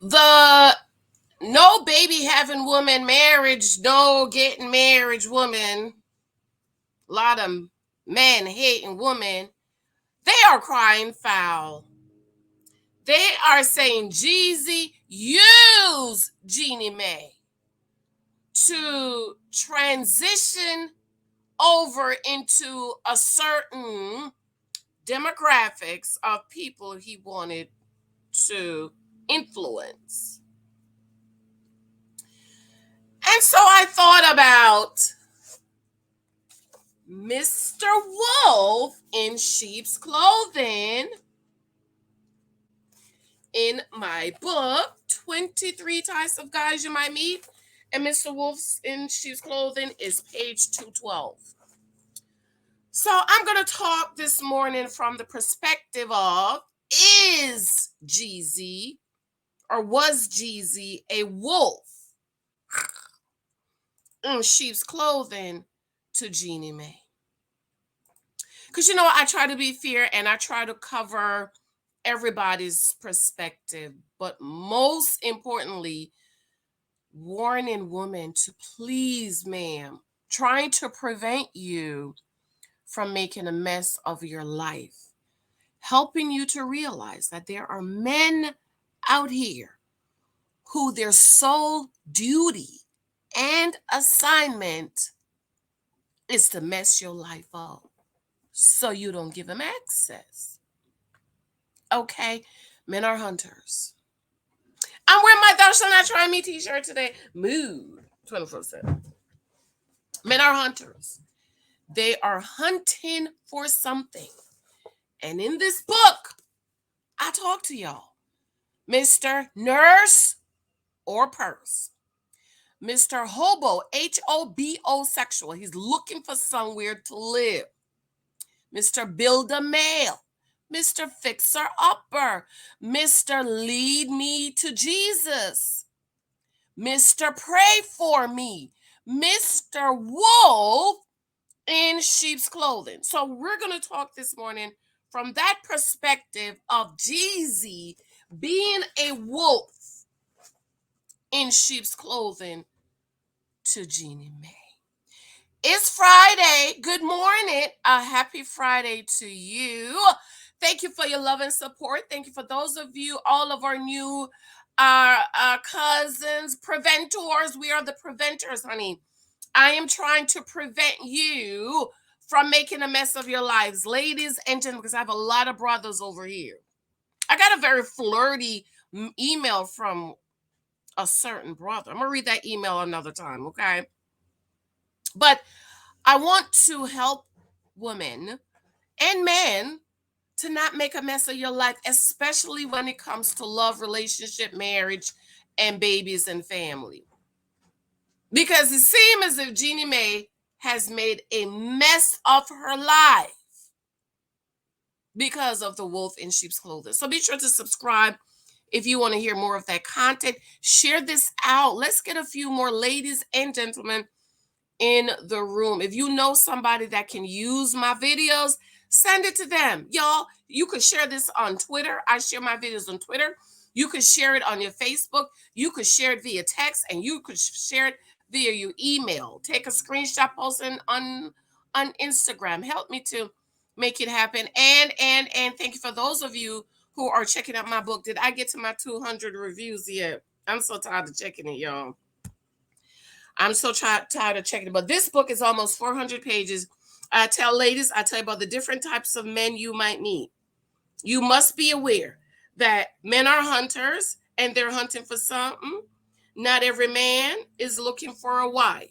The no baby having woman marriage, no getting marriage woman, a lot of men hating women, they are crying foul. They are saying Jeezy use Jeannie Mai to transition over into a certain demographics of people he wanted to influence. And so I thought about Mr. Wolf in sheep's clothing in my book, 23 Types of Guys You Might Meet. And Mr. Wolf's in sheep's clothing is page 212. So I'm going to talk this morning from the perspective of, is Jeezy or was Jeezy a wolf in sheep's clothing to Jeannie Mai? Because, I try to be fair and I try to cover everybody's perspective, but most importantly, warning women to please, ma'am, trying to prevent you from making a mess of your life, helping you to realize that there are men out here who their sole duty and assignment is to mess your life up so you don't give them access. Okay, men are hunters. I'm wearing my Thou Shall Not Try Me t-shirt today. Mood 24/7. Men are hunters. They are hunting for something. And in this book, I talk to y'all. Mr. Nurse or Purse. Mr. Hobo, Hobo sexual. He's looking for somewhere to live. Mr. Build-A-Mail. Mr. Fixer Upper. Mr. Lead Me to Jesus. Mr. Pray For Me. Mr. Wolf in sheep's clothing. So we're going to talk this morning from that perspective of Jeezy being a wolf in sheep's clothing to Jeannie Mai. It's Friday. Good morning. A happy Friday to you. Thank you for your love and support. Thank you for those of you, all of our new cousins, preventors. We are the preventors, honey. I am trying to prevent you from making a mess of your lives, ladies and gentlemen, because I have a lot of brothers over here. I got a very flirty email from a certain brother. I'm going to read that email another time, okay? But I want to help women and men to not make a mess of your life, especially when it comes to love, relationship, marriage, and babies and family. Because it seems as if Jeannie Mai has made a mess of her life because of the wolf in sheep's clothing. So be sure to subscribe if you want to hear more of that content. Share this out. Let's get a few more ladies and gentlemen in the room. If you know somebody that can use my videos, send it to them. Y'all, you could share this on Twitter. I share my videos on Twitter. You could share it on your Facebook. You could share it via text, and you could share it via your email. Take a screenshot, post it on Instagram. Help me to make it happen. And thank you for those of you who are checking out my book. Did I get to my 200 reviews yet? I'm so tired of checking it, y'all. I'm so tired of checking it. But this book is almost 400 pages. I tell you about the different types of men you might meet. You must be aware that men are hunters and they're hunting for something. Not every man is looking for a wife.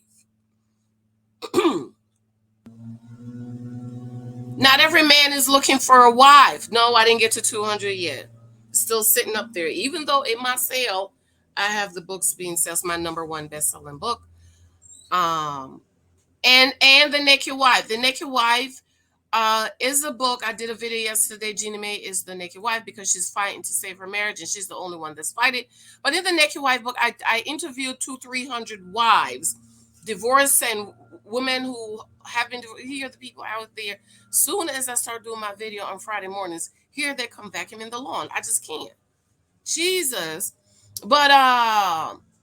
Not every man is looking for a wife. No, I didn't get to 200 yet. Still sitting up there. Even though in my sale, I have the books being sold, my #1 best-selling book. And The Naked Wife. The Naked Wife is a book. I did a video yesterday. Jeannie Mai is the naked wife because she's fighting to save her marriage, and she's the only one that's fighting. But in the Naked Wife book, I interviewed 200-300 wives, divorced and women who have been. Here are the people out there. Soon as I start doing my video on Friday mornings, here they come vacuuming the lawn. I just can't. Jesus. But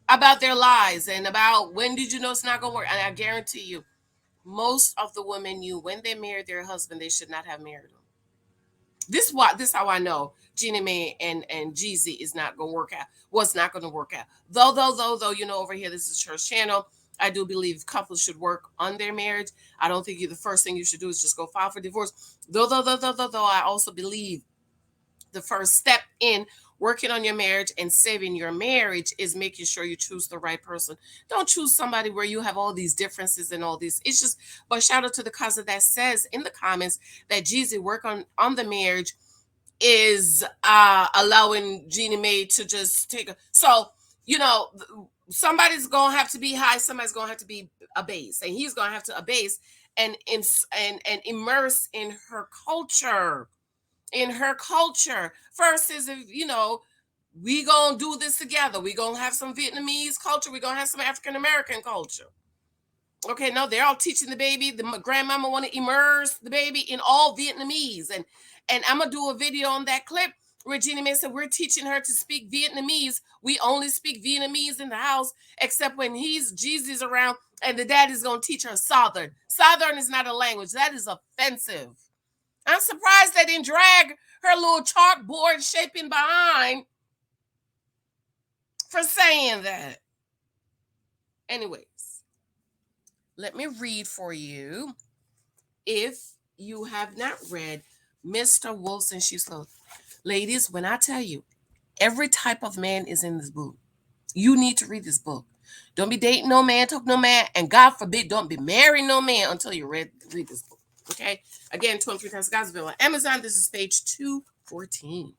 about their lies and about when did you know it's not gonna work. And I guarantee you, most of the women knew when they married their husband, they should not have married him. This how I know Jeannie Mai and Jeezy is not gonna work out. Was not gonna work out. Though, you know, over here, this is church channel. I do believe couples should work on their marriage. I don't think the first thing you should do is just go file for divorce. Though, I also believe the first step in working on your marriage and saving your marriage is making sure you choose the right person. Don't choose somebody where you have all these differences and all these issues. But shout out to the cousin that says in the comments that Jeezy work on the marriage is allowing Jeannie Mai to just take a so you know somebody's gonna have to be high, somebody's gonna have to be a base, and he's gonna have to abase and immerse in her culture, versus if we gonna do this together, we gonna have some Vietnamese culture, we gonna have some African American culture. Okay, no, they're all teaching the baby. The grandmama want to immerse the baby in all Vietnamese, and I'm gonna do a video on that clip where Jeannie Mai said we're teaching her to speak Vietnamese. We only speak Vietnamese in the house, except when Jeezy's around, and the daddy's gonna teach her Southern. Southern is not a language. That is offensive. I'm surprised they didn't drag her little chalkboard shaping behind for saying that. Anyways, let me read for you. If you have not read Mr. Wolf's and Sheep's Clothing, ladies, when I tell you every type of man is in this book, you need to read this book. Don't be dating no man, talk no man, and God forbid, don't be marrying no man until you read this book. Okay? Again, 23 times Godsville on Amazon. This is page 214.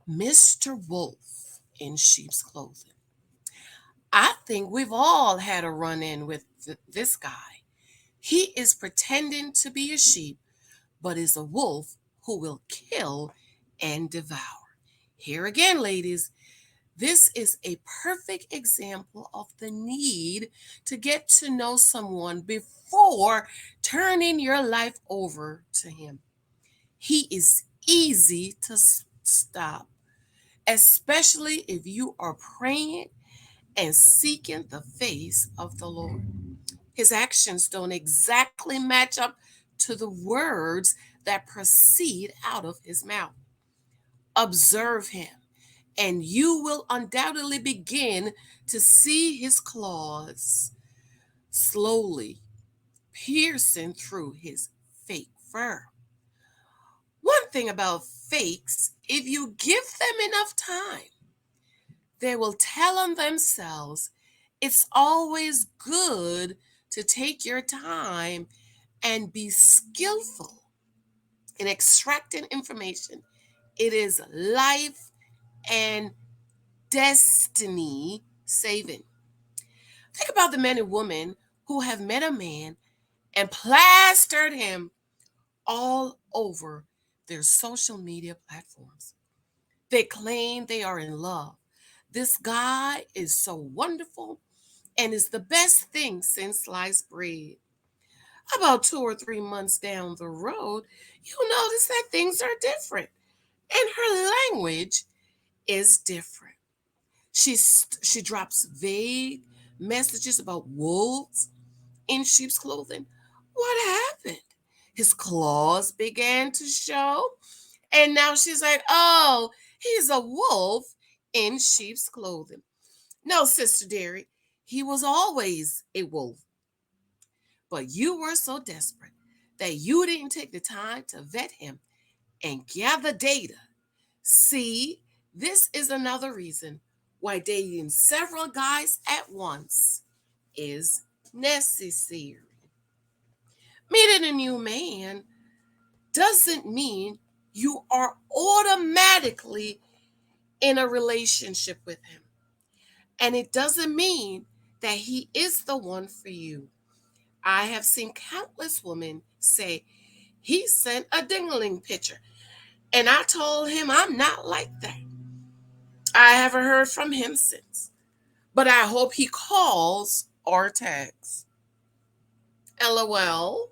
Mr. Wolf in Sheep's Clothing. I think we've all had a run-in with this guy. He is pretending to be a sheep, but is a wolf who will kill and devour. Here again, ladies, this is a perfect example of the need to get to know someone before turning your life over to him. He is easy to stop, especially if you are praying and seeking the face of the Lord. His actions don't exactly match up to the words that proceed out of his mouth. Observe him, and you will undoubtedly begin to see his claws slowly piercing through his fake fur. One thing about fakes, if you give them enough time, they will tell on themselves. It's always good to take your time and be skillful in extracting information. It is life and destiny saving. Think about the men and women who have met a man and plastered him all over their social media platforms. They claim they are in love. This guy is so wonderful and is the best thing since sliced bread. About 2 or 3 months down the road, you'll notice that things are different and her language is different. She drops vague messages about wolves in sheep's clothing. What happened? His claws began to show, and now she's like, "Oh, he's a wolf in sheep's clothing." No, Sister Derry, he was always a wolf, but you were so desperate that you didn't take the time to vet him and gather data. See, this is another reason why dating several guys at once is necessary. Meeting a new man doesn't mean you are automatically in a relationship with him. And it doesn't mean that he is the one for you. I have seen countless women say, he sent a dingling picture. And I told him I'm not like that. I haven't heard from him since. But I hope he calls or texts. LOL.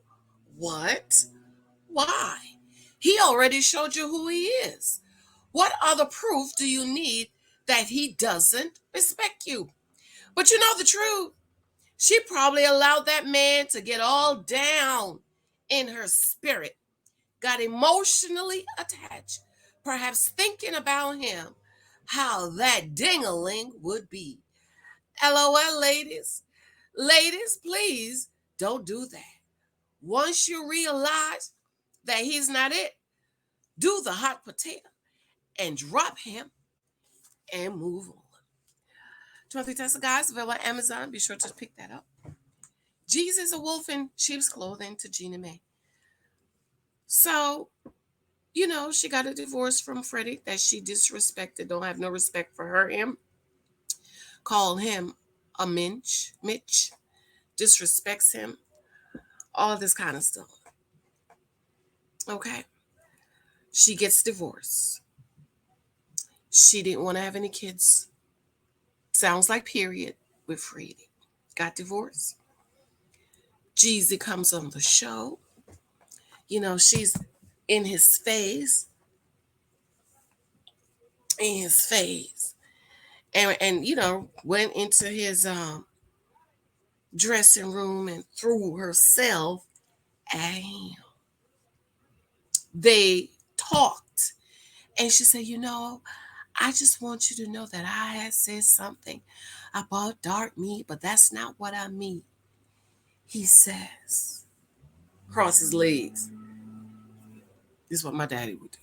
What? Why? He already showed you who he is. What other proof do you need that he doesn't respect you. But you know the truth. She probably allowed that man to get all down in her spirit, got emotionally attached, perhaps thinking about him, how that ding-a-ling would be. LOL, ladies. Ladies, please don't do that. Once you realize that he's not it, do the hot potato and drop him and move on. 23 Tesla guys available on Amazon. Be sure to pick that up. Jeezy is a wolf in sheep's clothing to Jeannie Mai. So, she got a divorce from Freddie that she disrespected, don't have no respect for him. Call him a Mitch, disrespects him, all this kind of stuff. Okay. She gets divorced. She didn't want to have any kids. Sounds like period with Freddie. Got divorced. Jeezy comes on the show. She's in his face. And went into his dressing room and threw herself at him. They talked, and she said, I just want you to know that I had said something about dark meat, but that's not what I mean. He says, cross his legs. This is what my daddy would do.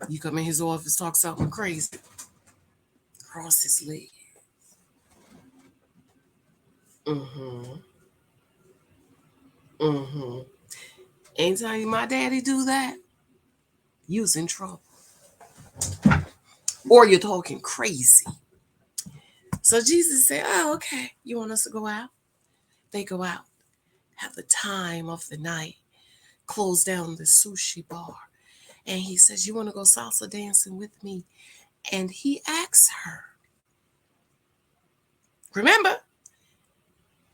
You come in his office, talk something crazy, cross his legs. Anytime my daddy do that, you's in trouble. Or you're talking crazy. So Jesus said, oh, okay, you want us to go out? They go out, have the time of the night, close down the sushi bar. And he says, you want to go salsa dancing with me? And he asks her. Remember,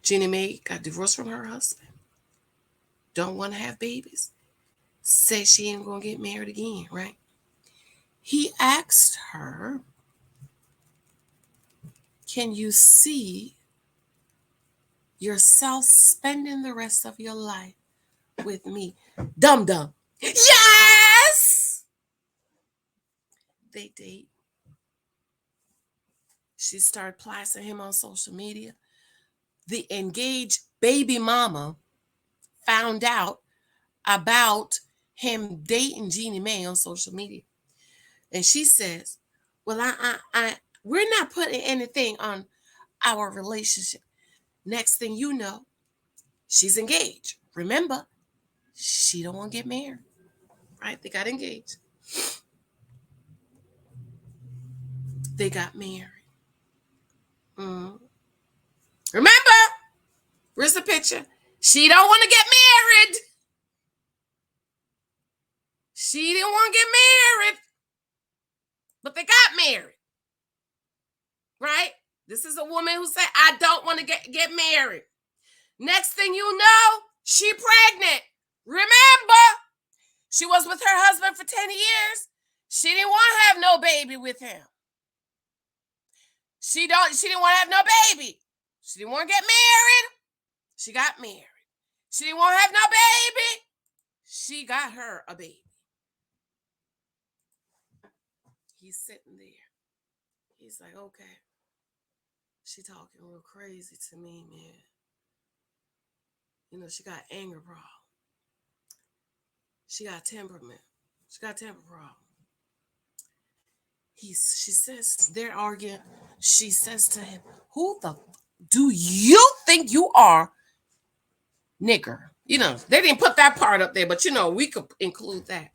Jeannie Mai got divorced from her husband. Don't want to have babies. Said she ain't going to get married again, right? He asked her, can you see yourself spending the rest of your life with me? Dum-dum. Yes! They date. She started plastering him on social media. The engaged baby mama found out about him dating Jeannie Mai on social media. And she says, well, we're not putting anything on our relationship. Next thing you know, she's engaged. Remember, she don't want to get married, right? They got engaged. They got married. Remember, where's the picture? She don't want to get married. She didn't want to get married, but they got married, right? This is a woman who said, I don't want to get married. Next thing you know, she pregnant. Remember, she was with her husband for 10 years. She didn't want to have no baby with him. She didn't want to have no baby. She didn't want to get married. She got married. She didn't want to have no baby. She got her a baby. He's sitting there. He's like, okay. She talking real crazy to me, man. She got anger problem. She got temperament. She got temper problem. She says, they're arguing. She says to him, who the do you think you are, nigger? They didn't put that part up there, but we could include that.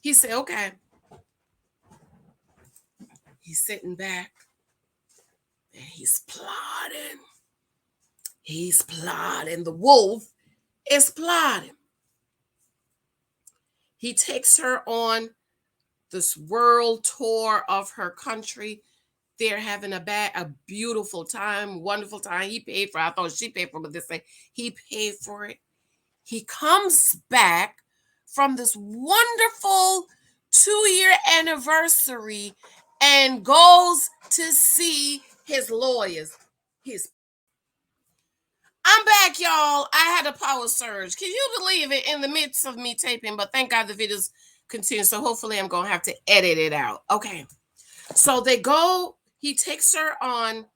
He said, okay. He's sitting back and he's plotting. He's plotting. The wolf is plotting. He takes her on this world tour of her country. They're having a beautiful time, wonderful time. He paid for it. I thought she paid for it, but this thing, he paid for it. He comes back from this wonderful 2-year anniversary and goes to see his lawyers. I'm back, y'all. I had a power surge. Can you believe it? In the midst of me taping, but thank God the videos continue. So hopefully I'm going to have to edit it out. Okay. So they go, he takes her on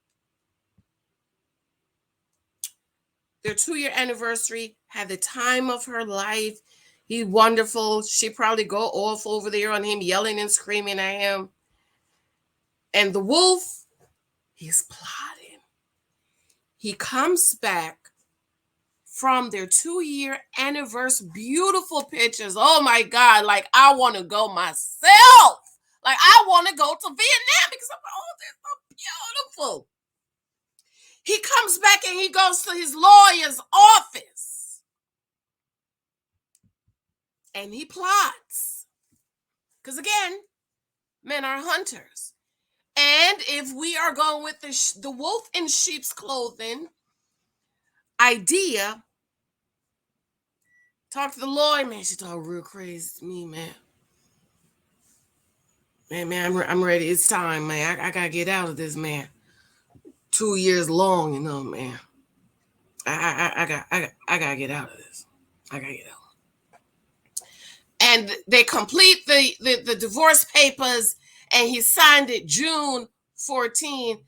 their 2-year anniversary, had the time of her life. He's wonderful. She probably go off over there on him, yelling and screaming at him. And the wolf, he's plotting. He comes back from their 2-year anniversary, beautiful pictures. Oh my God, like I want to go myself. Like I want to go to Vietnam because I'm like, oh, they're so beautiful. He comes back and he goes to his lawyer's office and he plots. Because again, men are hunters. And if we are going with the wolf in sheep's clothing idea, talk to the lawyer, man. She talk real crazy to me, man. Man, I'm ready. It's time, man. I gotta get out of this, man. 2 years long, you know, man. I gotta get out of this. I gotta get out. And they complete the divorce papers, and he signed it June 14.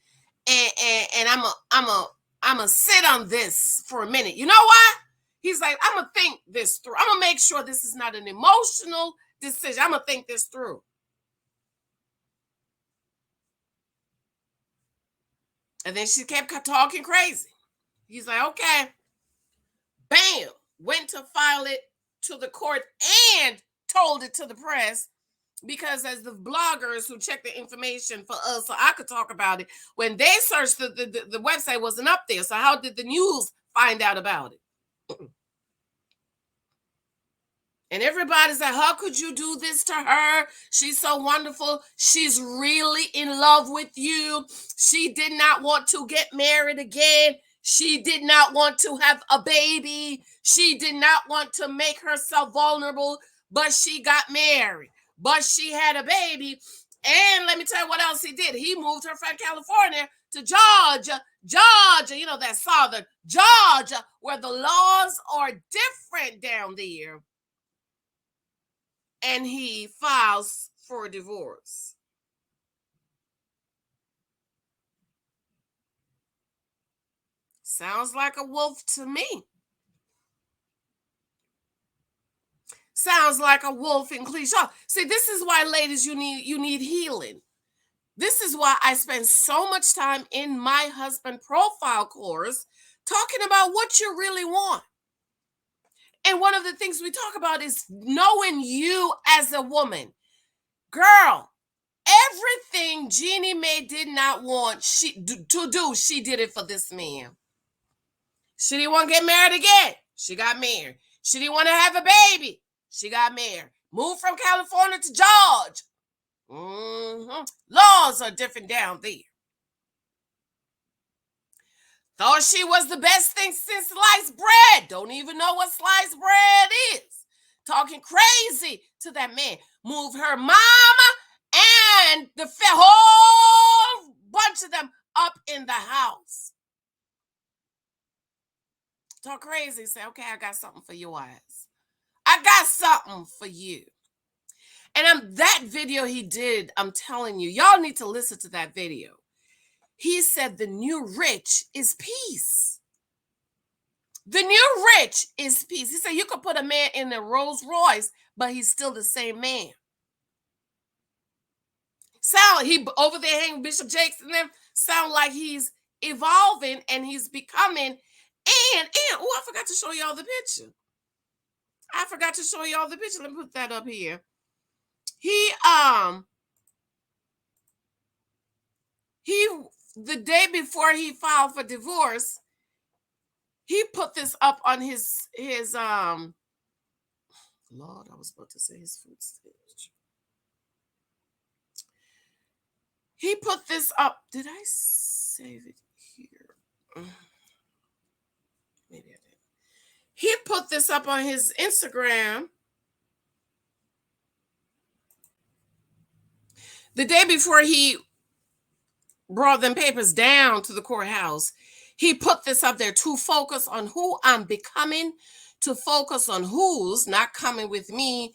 And I'm a sit on this for a minute. You know what? He's like, I'm gonna think this through. I'm gonna make sure this is not an emotional decision. I'm gonna think this through. And then she kept talking crazy. He's like, okay, bam, went to file it to the court and told it to the press, because as the bloggers who checked the information for us so I could talk about it, when they searched, the website wasn't up there. So how did the news find out about it? And everybody's like, how could you do this to her? She's so wonderful. She's really in love with you. She did not want to get married again. She did not want to have a baby. She did not want to make herself vulnerable, but she got married. But she had a baby. And let me tell you what else he did. He moved her from California to Georgia. Georgia, you know, that southern Georgia, where the laws are different down there. And he files for divorce. Sounds like a wolf to me. Sounds like a wolf in cliche. See, this is why, ladies, you need healing. This is why I spend so much time in my husband profile course talking about what you really want. And one of the things we talk about is knowing you as a woman. Girl, everything Jeannie Mai did not want to do, she did it for this man. She didn't want to get married again. She got married. She didn't want to have a baby. She got married. Moved from California to Georgia. Laws are different down there. Thought she was the best thing since sliced bread. Don't even know what sliced bread is. Talking crazy to that man. Moved her mama and the whole bunch of them up in the house. Talk crazy. Say, okay, I got something for your eyes. I got something for you. And that video he did, I'm telling you, y'all need to listen to that video. He said the new rich is peace. The new rich is peace. He said you could put a man in a Rolls Royce, but he's still the same man. Sound he over there hanging Bishop Jakes and them, sound like he's evolving and he's becoming. And oh, I forgot to show y'all the picture. Let me put that up here. He the day before he filed for divorce, he put this up on his Lord, I was about to say his food stage. He put this up. Did I save it here? Maybe I did. He put this up on his Instagram. The day before he brought them papers down to the courthouse, he put this up there to focus on who I'm becoming, to focus on who's not coming with me,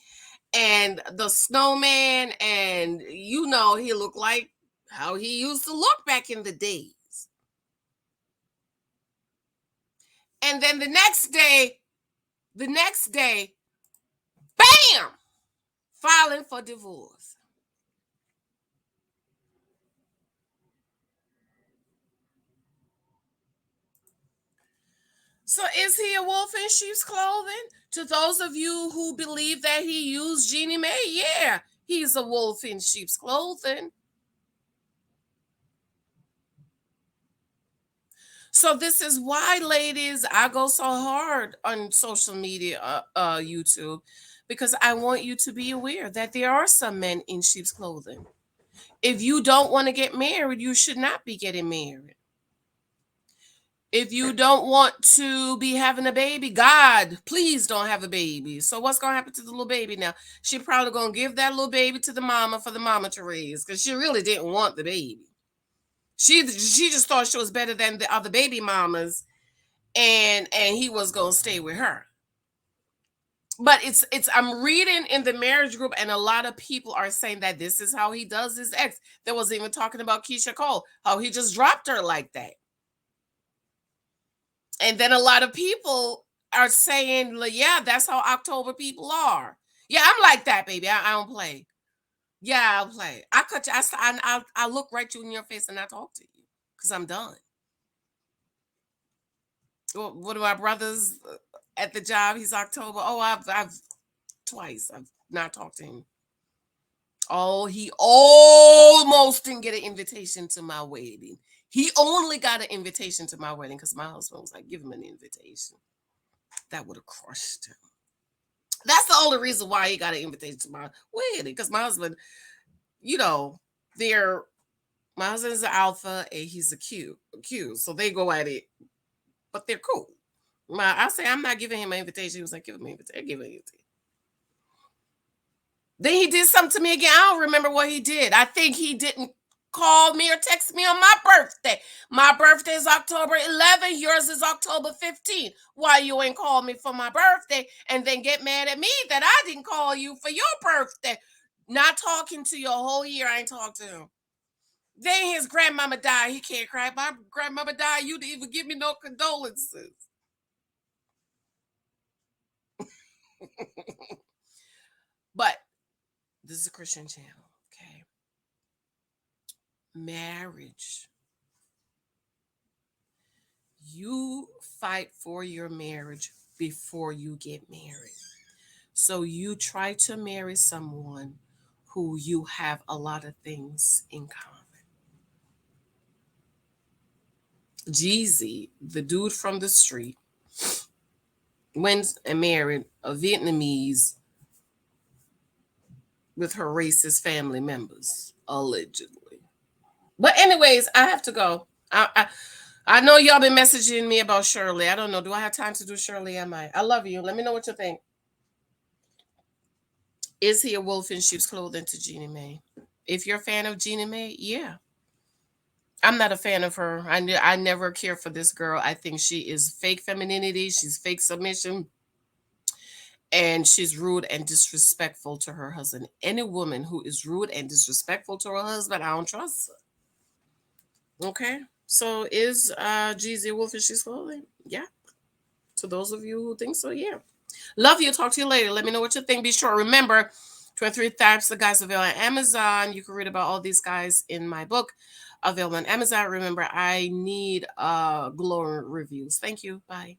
and the snowman. And he looked like how he used to look back in the days. And then the next day, bam, filing for divorce. So is he a wolf in sheep's clothing? To those of you who believe that he used Jeannie Mai, yeah, he's a wolf in sheep's clothing. So this is why, ladies, I go so hard on social media, YouTube, because I want you to be aware that there are some men in sheep's clothing. If you don't want to get married, you should not be getting married. If you don't want to be having a baby, God, please don't have a baby. So what's going to happen to the little baby now? She probably going to give that little baby to the mama for the mama to raise, because she really didn't want the baby. She just thought she was better than the other baby mamas, and he was going to stay with her. But it's I'm reading in the marriage group, and a lot of people are saying that this is how he does his ex. There was even talking about Keisha Cole, how he just dropped her like that. And then a lot of people are saying, yeah, that's how October people are. Yeah, I'm like that, baby. I don't play. Yeah, I'll play. I cut you. I look right you in your face and I talk to you because I'm done. One of my brothers at the job, he's October. Oh, I've twice. I've not talked to him. Oh, he almost didn't get an invitation to my wedding. He only got an invitation to my wedding because my husband was like, give him an invitation. That would have crushed him. That's the only reason why he got an invitation to my wedding, because my husband, you know, they're my husband's an alpha and he's a Q. So they go at it, but they're cool. I say I'm not giving him an invitation. He was like, give him an invitation. Give him an invitation. Then he did something to me again. I don't remember what he did. I think he didn't call me or text me on my birthday. My birthday is October 11th. Yours is October 15th. Why you ain't call me for my birthday and then get mad at me that I didn't call you for your birthday? Not talking to you a whole year. I ain't talked to him. Then his grandmama died. He can't cry. My grandmama died. You didn't even give me no condolences. But this is a Christian channel, okay? Marriage. You fight for your marriage before you get married. So you try to marry someone who you have a lot of things in common. Jeezy, the dude from the street, went and married a Vietnamese with her racist family members, allegedly. But anyways, I have to go. I know y'all been messaging me about Shirley. I don't know. Do I have time to do Shirley? I love you. Let me know what you think. Is he a wolf in sheep's clothing to Jeannie Mai? If you're a fan of Jeannie Mai, yeah. I'm not a fan of her. I never care for this girl. I think she is fake femininity. She's fake submission. And she's rude and disrespectful to her husband. Any woman who is rude and disrespectful to her husband, I don't trust her. Okay. So is Jeezy wolf in sheep's clothing? Yeah. To those of you who think so, yeah. Love you. Talk to you later. Let me know what you think. Be sure. Remember, 23 Types of Guys available on Amazon. You can read about all these guys in my book available on Amazon. Remember, I need glowing reviews. Thank you. Bye.